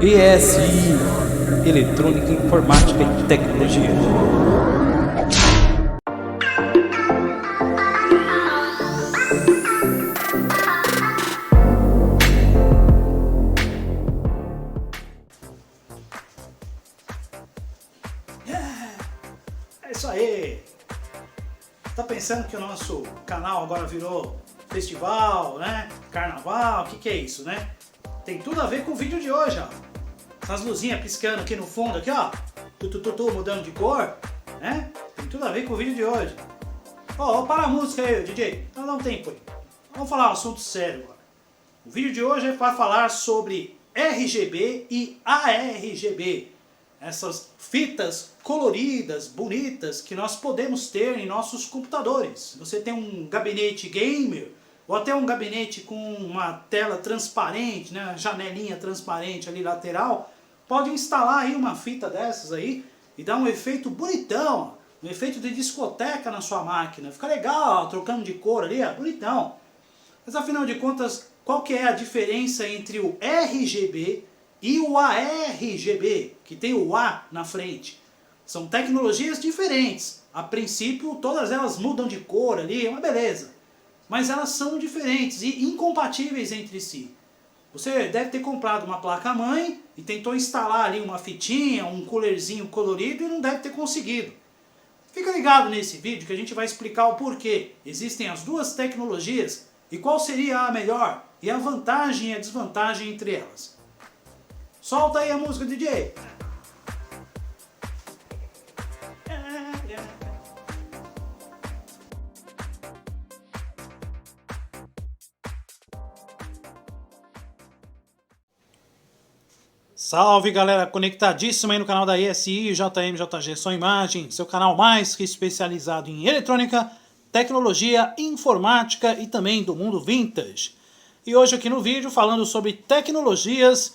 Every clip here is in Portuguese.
ESI, Eletrônica, Informática e Tecnologia. É isso aí! Tá pensando que o nosso canal agora virou festival, né? Carnaval, o que é isso, né? Tem tudo a ver com o vídeo de hoje, ó. Essas luzinhas piscando aqui no fundo, aqui, ó. Mudando de cor, né? Tem tudo a ver com o vídeo de hoje. Ó, para a música aí, DJ. Então dá um tempo aí. Vamos falar um assunto sério agora. O vídeo de hoje é para falar sobre RGB e ARGB. Essas fitas coloridas, bonitas, que nós podemos ter em nossos computadores. Você tem um gabinete gamer, ou até um gabinete com uma tela transparente, né, janelinha transparente ali lateral, pode instalar aí uma fita dessas aí e dar um efeito bonitão, um efeito de discoteca na sua máquina. Fica legal, trocando de cor ali, ó, bonitão. Mas afinal de contas, qual que é a diferença entre o RGB e o ARGB, que tem o A na frente? São tecnologias diferentes. A princípio, todas elas mudam de cor ali, é uma beleza. Mas elas são diferentes e incompatíveis entre si. Você deve ter comprado uma placa-mãe e tentou instalar ali uma fitinha, um coolerzinho colorido e não deve ter conseguido. Fica ligado nesse vídeo que a gente vai explicar o porquê existem as duas tecnologias e qual seria a melhor e a vantagem e a desvantagem entre elas. Solta aí a música, DJ! Salve galera, conectadíssima aí no canal da ESI, JG Som Imagem, seu canal mais que especializado em eletrônica, tecnologia, informática e também do mundo vintage. E hoje aqui no vídeo falando sobre tecnologias,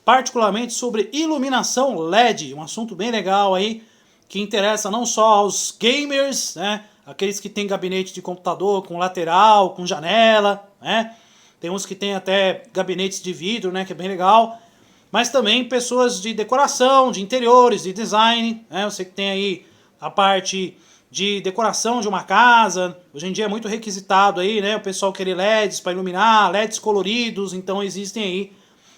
particularmente sobre iluminação LED, um assunto bem legal aí, que interessa não só aos gamers, né, aqueles que têm gabinete de computador com lateral, com janela, né, tem uns que tem até gabinetes de vidro, né, que é bem legal, mas também pessoas de decoração, de interiores, de design, né? Você que tem aí a parte de decoração de uma casa, hoje em dia é muito requisitado aí, né? O pessoal querer LEDs para iluminar, LEDs coloridos, então existem aí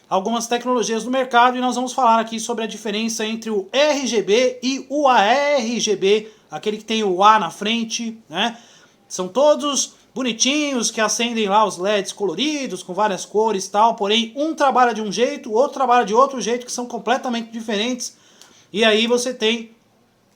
algumas tecnologias no mercado e nós vamos falar aqui sobre a diferença entre o RGB e o ARGB, aquele que tem o A na frente, né? São todos bonitinhos, que acendem lá os LEDs coloridos, com várias cores e tal, porém um trabalha de um jeito, o outro trabalha de outro jeito, que são completamente diferentes, e aí você tem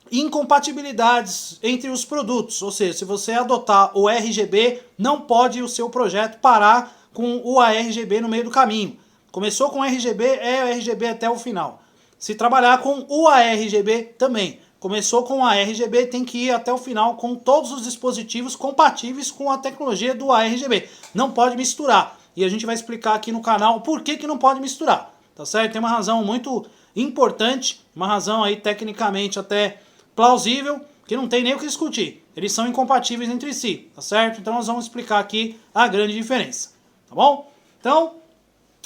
incompatibilidades entre os produtos, ou seja, se você adotar o RGB, não pode o seu projeto parar com o ARGB no meio do caminho. Começou com RGB, é RGB até o final. Se trabalhar com o ARGB também. Começou com a RGB, tem que ir até o final com todos os dispositivos compatíveis com a tecnologia do ARGB. Não pode misturar. E a gente vai explicar aqui no canal por que não pode misturar. Tá certo? Tem uma razão muito importante, uma razão aí tecnicamente até plausível, que não tem nem o que discutir. Eles são incompatíveis entre si, tá certo? Então nós vamos explicar aqui a grande diferença. Tá bom? Então,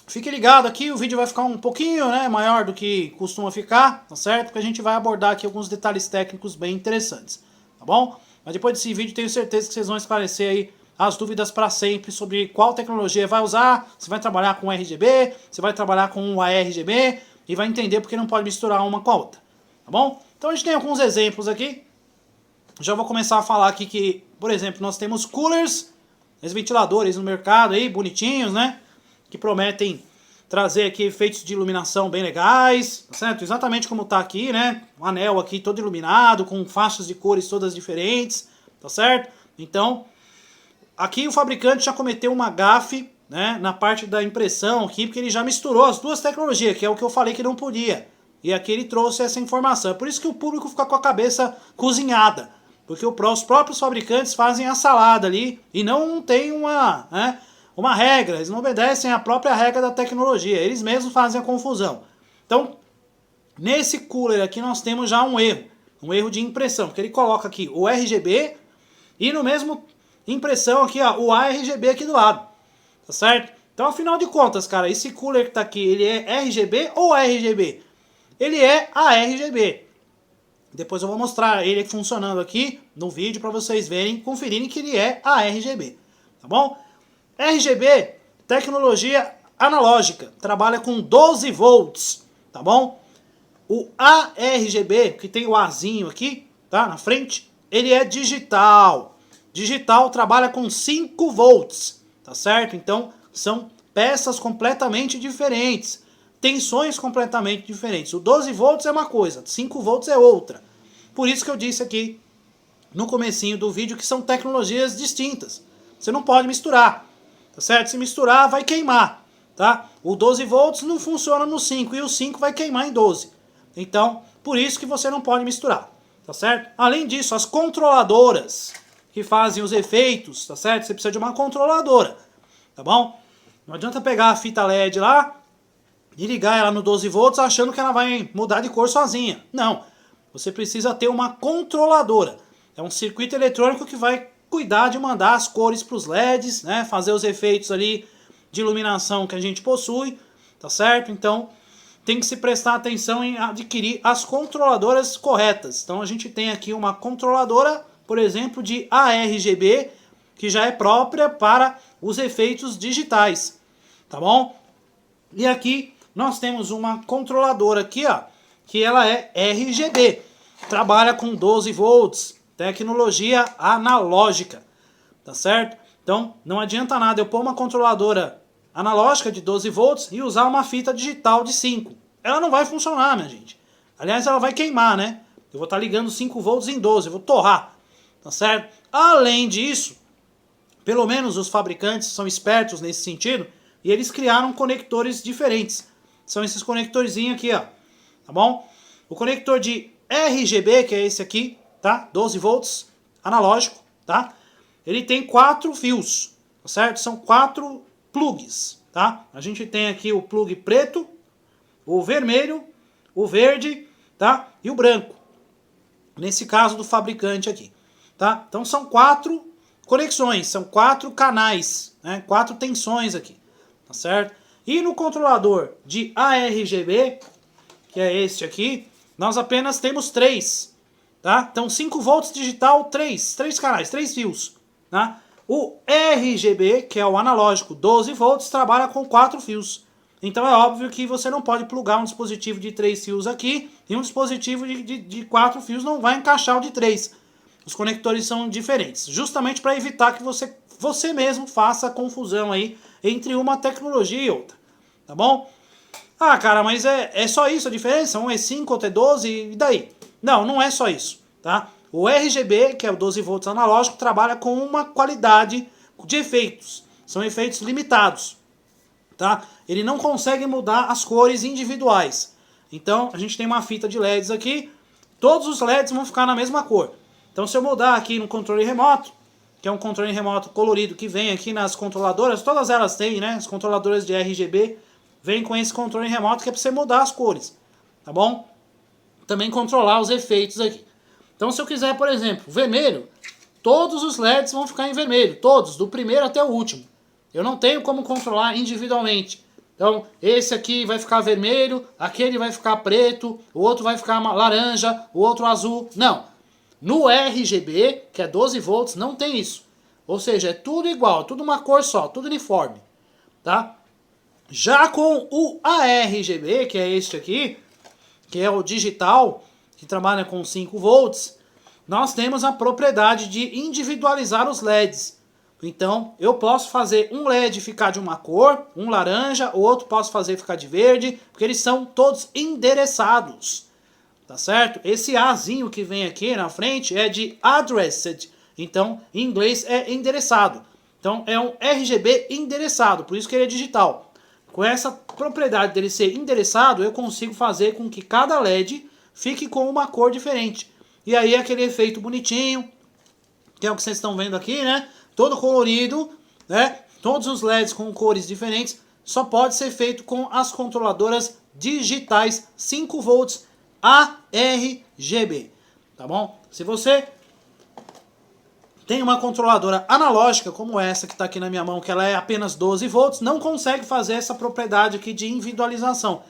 fique ligado aqui, o vídeo vai ficar um pouquinho, né, maior do que costuma ficar, tá certo? Porque a gente vai abordar aqui alguns detalhes técnicos bem interessantes, tá bom? Mas depois desse vídeo tenho certeza que vocês vão esclarecer aí as dúvidas para sempre sobre qual tecnologia vai usar, se vai trabalhar com RGB, se vai trabalhar com o ARGB, e vai entender porque não pode misturar uma com a outra, tá bom? Então a gente tem alguns exemplos aqui. Já vou começar a falar aqui que, por exemplo, nós temos coolers, esses ventiladores no mercado aí, bonitinhos, né? Que prometem trazer aqui efeitos de iluminação bem legais, tá certo? Exatamente como tá aqui, né? Um anel aqui todo iluminado, com faixas de cores todas diferentes, tá certo? Então, aqui o fabricante já cometeu uma gafe, né? Na parte da impressão aqui, porque ele já misturou as duas tecnologias, que é o que eu falei que não podia. E aqui ele trouxe essa informação. É por isso que o público fica com a cabeça cozinhada, porque os próprios fabricantes fazem a salada ali e não tem uma, né, uma regra, eles não obedecem à própria regra da tecnologia, eles mesmos fazem a confusão. Então, nesse cooler aqui nós temos já um erro de impressão, porque ele coloca aqui o RGB e no mesmo impressão aqui, ó, o ARGB aqui do lado, tá certo? Então, afinal de contas, cara, esse cooler que tá aqui, ele é RGB ou RGB? Ele é ARGB. Depois eu vou mostrar ele funcionando aqui no vídeo para vocês verem, conferirem que ele é ARGB, tá bom? RGB, tecnologia analógica, trabalha com 12 volts, tá bom? O ARGB, que tem o Azinho aqui, tá, na frente, ele é digital. Digital trabalha com 5 volts, tá certo? Então, são peças completamente diferentes, tensões completamente diferentes. O 12 volts é uma coisa, 5 volts é outra. Por isso que eu disse aqui no comecinho do vídeo que são tecnologias distintas. Você não pode misturar, tá certo? Se misturar, vai queimar, tá? O 12 volts não funciona no 5 e o 5 vai queimar em 12. Então, por isso que você não pode misturar, tá certo? Além disso, as controladoras que fazem os efeitos, tá certo? Você precisa de uma controladora, tá bom? Não adianta pegar a fita LED lá e ligar ela no 12 volts achando que ela vai mudar de cor sozinha. Não, você precisa ter uma controladora. É um circuito eletrônico que vai cuidar de mandar as cores para os LEDs, né? Fazer os efeitos ali de iluminação que a gente possui, tá certo? Então, tem que se prestar atenção em adquirir as controladoras corretas. Então, a gente tem aqui uma controladora, por exemplo, de ARGB, que já é própria para os efeitos digitais, tá bom? E aqui nós temos uma controladora aqui, ó, que ela é RGB, trabalha com 12 volts, tecnologia analógica, tá certo? Então, não adianta nada eu pôr uma controladora analógica de 12 volts e usar uma fita digital de 5. Ela não vai funcionar, minha gente. Aliás, ela vai queimar, né? Eu vou estar ligando 5 volts em 12, eu vou torrar, tá certo? Além disso, pelo menos os fabricantes são espertos nesse sentido e eles criaram conectores diferentes. São esses conectorzinhos aqui, ó, tá bom? O conector de RGB, que é esse aqui, tá? 12 volts, analógico, tá? Ele tem 4 fios, tá certo? São 4 plugs, tá? A gente tem aqui o plug preto, o vermelho, o verde, tá? E o branco. Nesse caso do fabricante aqui, tá? Então são 4 conexões, são 4 canais, né? 4 tensões aqui, tá certo? E no controlador de ARGB, que é este aqui, nós apenas temos 3, tá? Então 5 volts digital, 3 canais, 3 fios, tá? O RGB, que é o analógico 12 volts, trabalha com 4 fios. Então é óbvio que você não pode plugar um dispositivo de 3 fios aqui e um dispositivo de 4 fios não vai encaixar o de 3. Os conectores são diferentes, justamente para evitar que você mesmo faça confusão aí entre uma tecnologia e outra, tá bom? Ah, cara, mas é só isso a diferença? Um é 5, outro é 12, e daí? Não, não é só isso, tá? O RGB, que é o 12 volts analógico, trabalha com uma qualidade de efeitos. São efeitos limitados, tá? Ele não consegue mudar as cores individuais. Então, a gente tem uma fita de LEDs aqui, todos os LEDs vão ficar na mesma cor. Então, se eu mudar aqui no controle remoto, que é um controle remoto colorido que vem aqui nas controladoras, todas elas têm, né? As controladoras de RGB vêm com esse controle remoto que é para você mudar as cores, tá bom? Também controlar os efeitos aqui. Então, se eu quiser, por exemplo, vermelho, todos os LEDs vão ficar em vermelho, todos, do primeiro até o último. Eu não tenho como controlar individualmente. Então, esse aqui vai ficar vermelho, aquele vai ficar preto, o outro vai ficar laranja, o outro azul. Não. No RGB, que é 12 volts, não tem isso. Ou seja, é tudo igual, tudo uma cor só, tudo uniforme, tá? Já com o ARGB, que é este aqui, que é o digital, que trabalha com 5 volts, nós temos a propriedade de individualizar os LEDs. Então, eu posso fazer um LED ficar de uma cor, um laranja, o outro posso fazer ficar de verde, porque eles são todos endereçados, tá certo? Esse Azinho que vem aqui na frente é de addressed, então, em inglês é endereçado. Então, é um RGB endereçado, por isso que ele é digital. Com essa propriedade dele ser endereçado, eu consigo fazer com que cada LED fique com uma cor diferente. E aí, aquele efeito bonitinho, que é o que vocês estão vendo aqui, né? Todo colorido, né? Todos os LEDs com cores diferentes, só pode ser feito com as controladoras digitais 5 volts ARGB, tá bom? Se você tem uma controladora analógica, como essa que está aqui na minha mão, que ela é apenas 12 volts, não consegue fazer essa propriedade aqui de individualização,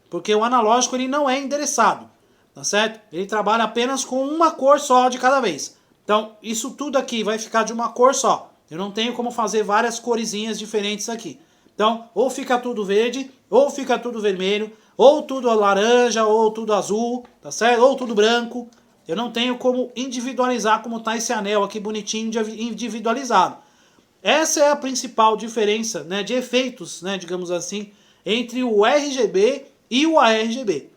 porque o analógico ele não é endereçado, tá certo? Ele trabalha apenas com uma cor só de cada vez. Então, isso tudo aqui vai ficar de uma cor só. Eu não tenho como fazer várias coresinhas diferentes aqui. Então, ou fica tudo verde, ou fica tudo vermelho, ou tudo laranja, ou tudo azul, tá certo? Ou tudo branco. Eu não tenho como individualizar como está esse anel aqui bonitinho individualizado. Essa é a principal diferença, né, de efeitos, né, digamos assim, entre o RGB e o ARGB.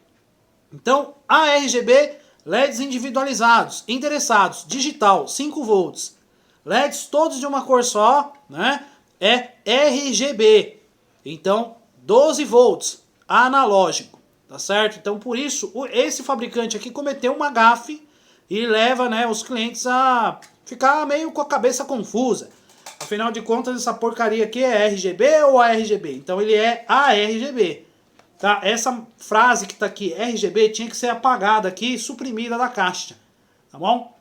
Então, ARGB, LEDs individualizados, endereçados, digital, 5 volts. LEDs todos de uma cor só, né, é RGB. Então, 12 volts, analógico. Tá certo? Então, por isso, esse fabricante aqui cometeu uma gafe e leva, né, os clientes a ficar meio com a cabeça confusa. Afinal de contas, essa porcaria aqui é RGB ou ARGB? Então, ele é ARGB. Tá? Essa frase que está aqui, RGB, tinha que ser apagada aqui, suprimida da caixa. Tá bom?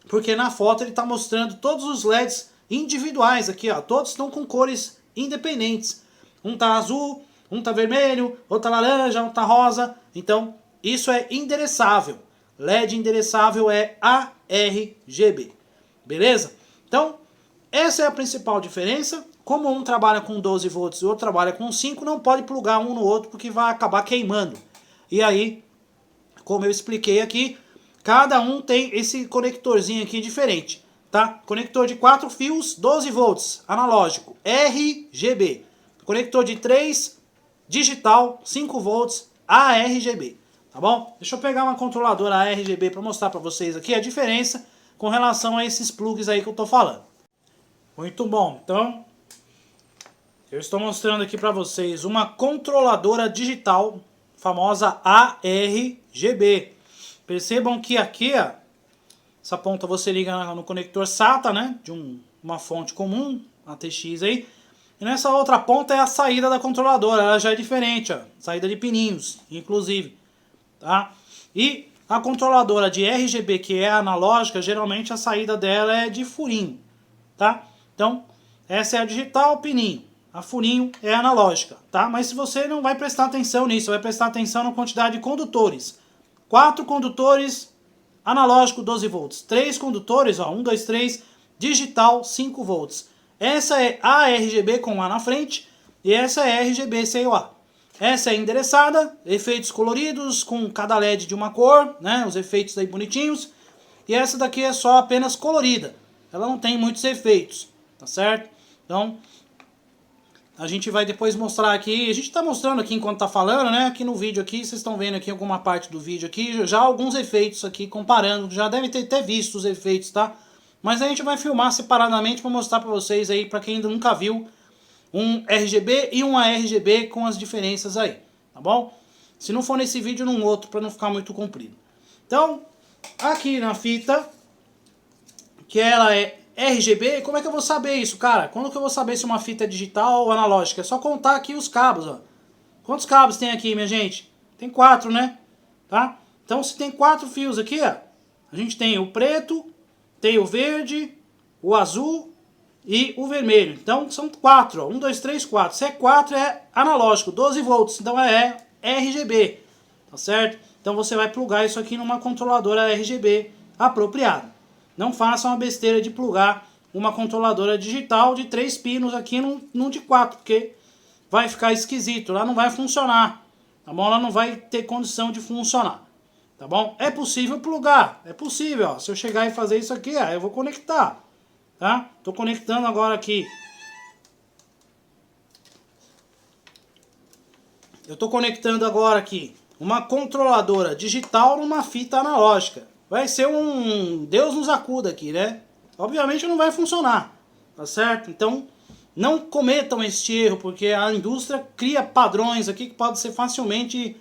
Porque na foto ele está mostrando todos os LEDs individuais aqui, ó. Todos estão com cores independentes. Um tá azul, um tá vermelho, outro tá laranja, outro tá rosa. Então, isso é endereçável. LED endereçável é ARGB. Beleza? Então, essa é a principal diferença. Como um trabalha com 12 volts e o outro trabalha com 5, não pode plugar um no outro porque vai acabar queimando. E aí, como eu expliquei aqui, cada um tem esse conectorzinho aqui diferente. Tá? Conector de 4 fios, 12 volts, analógico, RGB. Conector de 3, digital, 5 volts, ARGB, tá bom? Deixa eu pegar uma controladora ARGB para mostrar para vocês aqui a diferença com relação a esses plugs aí que eu tô falando. Muito bom, então eu estou mostrando aqui para vocês uma controladora digital, famosa ARGB. Percebam que aqui, ó, essa ponta você liga no conector SATA, né, de uma fonte comum, ATX aí. E nessa outra ponta é a saída da controladora, ela já é diferente, ó, saída de pininhos, inclusive, tá? E a controladora de RGB, que é analógica, geralmente a saída dela é de furinho, tá? Então, essa é a digital, pininho, a furinho é analógica, tá? Mas se você não vai prestar atenção nisso, vai prestar atenção na quantidade de condutores. 4 condutores, analógico 12 volts, 3 condutores, ó, 1, 2, 3, digital 5 volts. Essa é ARGB com A na frente e essa é RGB sem o A. Essa é endereçada, efeitos coloridos com cada LED de uma cor, né, os efeitos aí bonitinhos. E essa daqui é só apenas colorida, ela não tem muitos efeitos, tá certo? Então, a gente vai depois mostrar aqui, a gente está mostrando aqui enquanto está falando, né, aqui no vídeo aqui, vocês estão vendo aqui alguma parte do vídeo aqui, já alguns efeitos aqui comparando, já devem ter até visto os efeitos, tá? Mas a gente vai filmar separadamente para mostrar para vocês aí, para quem ainda nunca viu, um RGB e um ARGB com as diferenças aí, tá bom? Se não for nesse vídeo, num outro, para não ficar muito comprido. Então, aqui na fita, que ela é RGB, como é que eu vou saber isso, cara? Quando que eu vou saber se uma fita é digital ou analógica? É só contar aqui os cabos, ó. Quantos cabos tem aqui, minha gente? Tem 4, né? Tá? Então, se tem 4 fios aqui, ó, a gente tem o preto, tem o verde, o azul e o vermelho. Então são 4, ó. 1, 2, 3, 4. Se é 4 é analógico, 12 volts, então é RGB, tá certo? Então você vai plugar isso aqui numa controladora RGB apropriada. Não faça uma besteira de plugar uma controladora digital de 3 pinos aqui num de 4, porque vai ficar esquisito, lá não vai funcionar, tá bom? Ela não vai ter condição de funcionar. Tá bom? É possível plugar, é possível, ó. Se eu chegar e fazer isso aqui, ó, eu vou conectar, tá? Tô conectando agora aqui. Eu tô conectando agora aqui uma controladora digital numa fita analógica. Vai ser um Deus nos acuda aqui, né? Obviamente não vai funcionar, tá certo? Então, não cometam este erro, porque a indústria cria padrões aqui que podem ser facilmente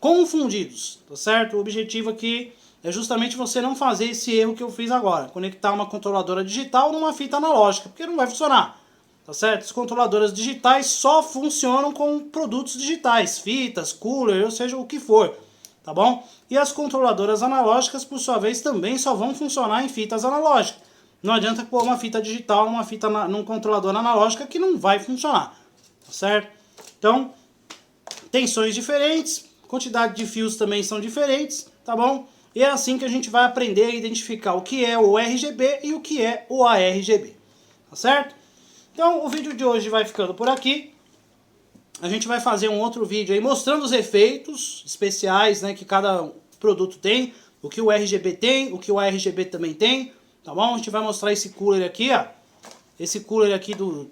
confundidos, tá certo? O objetivo aqui é justamente você não fazer esse erro que eu fiz agora, conectar uma controladora digital numa fita analógica, porque não vai funcionar, tá certo? As controladoras digitais só funcionam com produtos digitais, fitas, cooler, ou seja, o que for, tá bom? E as controladoras analógicas, por sua vez, também só vão funcionar em fitas analógicas. não adianta pôr uma fita digital num controlador analógico que não vai funcionar, tá certo? Então, tensões diferentes, quantidade de fios também são diferentes, tá bom? E é assim que a gente vai aprender a identificar o que é o RGB e o que é o ARGB, tá certo? Então, o vídeo de hoje vai ficando por aqui. A gente vai fazer um outro vídeo aí mostrando os efeitos especiais, né, que cada produto tem, o que o RGB tem, o que o ARGB também tem, tá bom? A gente vai mostrar esse cooler aqui, ó. Esse cooler aqui do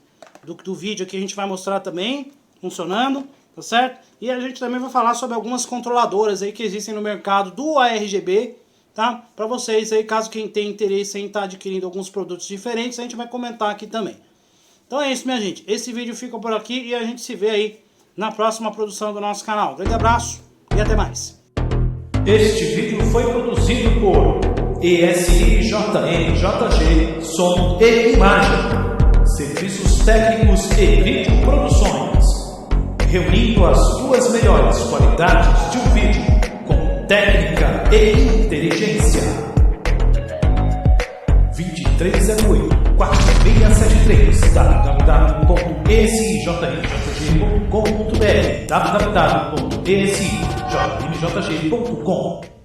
vídeo aqui a gente vai mostrar também, funcionando, tá certo? E a gente também vai falar sobre algumas controladoras aí que existem no mercado do ARGB, tá? Para vocês aí, caso quem tenha interesse em estar adquirindo alguns produtos diferentes, a gente vai comentar aqui também. Então é isso, minha gente. Esse vídeo fica por aqui e a gente se vê aí na próxima produção do nosso canal. Grande abraço e até mais. Este vídeo foi produzido por ESIJMJG Som e Imagem, Serviços Técnicos e Vídeo Produções, reunindo as duas melhores qualidades de um vídeo com técnica e inteligência. 2308-4673 www.esijmjg.com.br www.esijmjg.com